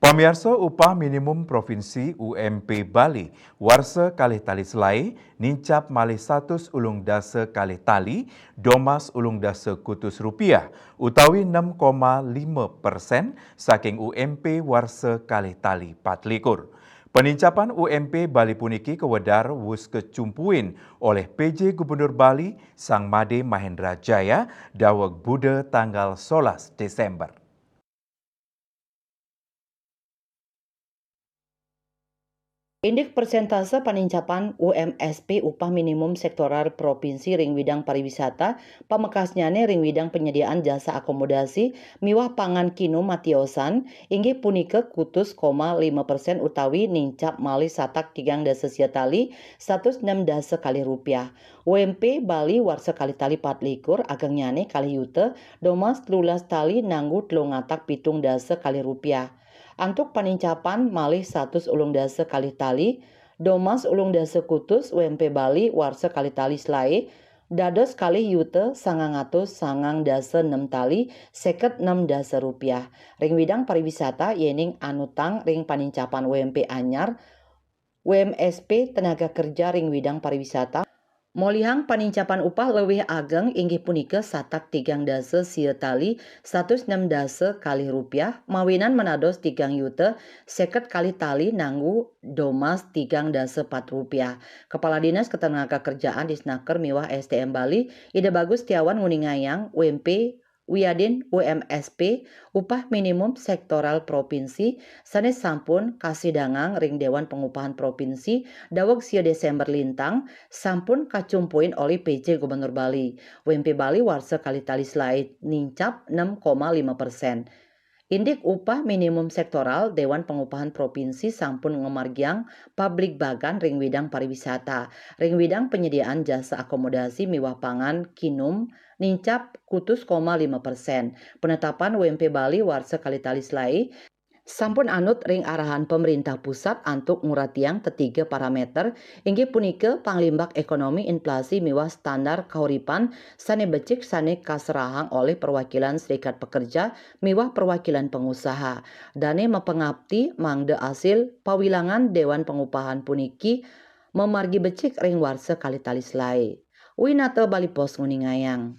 Pamirsa upah minimum provinsi UMP Bali warsa kalih tali selai nincap malih 100 ulung dasa kalih tali domas ulung dasa kutus rupiah utawi 6,5% saking UMP warsa kalih tali 24. Penincapan UMP Bali puniki kewedar wus kecumpuin oleh PJ Gubernur Bali Sang Made Mahendra Jaya daweg Buda tanggal 11 Desember. Indeks persentase panincapan UMSP upah minimum sektoral provinsi ring widang pariwisata pamekasnyane ring widang penyediaan jasa akomodasi miwah pangan kinu matiosan inggih punika kutus, 5% utawi nincap malih satak tigang dasa siatali 106 dasa kali rupiah. UMP Bali warsa kali tali 24 ageng nyane kali yute domas 13 tali nanggu telungatak pitung dasa kali rupiah. Antuk panincapan malih 100 ulung dasa kali tali, domas ulung dasa kutus UMP Bali warsa kali tali selai, dados kali yute 900 dasa 6 tali 56 dasa rupiah. Ring widang pariwisata yening anutang ring panincapan UMP anyar, UMSP tenaga kerja ring widang pariwisata, molihang panincapan upah leuwih ageng inggih punika satak tigang dasa siatali 106 dasa kali rupiah mawinan menados tigang yute 50 kali tali nanggu domas tigang dasa 4 rupiah. Kepala Dinas Ketenagakerjaan Disnaker miwah SDM Bali Ida Bagus Tiawan nguningayang UMP Wiyadin UMSP upah minimum sektoral provinsi sanes sampun kasidangang ring Dewan Pengupahan Provinsi daweg sia Desember lintang sampun kacumpuin oleh PJ Gubernur Bali. UMP Bali warsa kali tali selait nincap 6,5%. Indik upah minimum sektoral Dewan Pengupahan Provinsi sampun ngomargiang pabrik bagan ring widang pariwisata, ring widang penyediaan jasa akomodasi miwah pangan kinum nincap kutus, 5%. Penetapan UMP Bali warsa kali tali selai sampun anut ring arahan pemerintah pusat antuk nguratiang ketiga parameter inggih punika panglimbak ekonomi inflasi miwah standar kauripan sane becik sane kaserahang oleh perwakilan serikat pekerja miwah perwakilan pengusaha dane mepengabdi mangde asil pawilangan Dewan Pengupahan puniki memargi becik ring warsa kali tali selai. Winata Bali Pos nguningayang.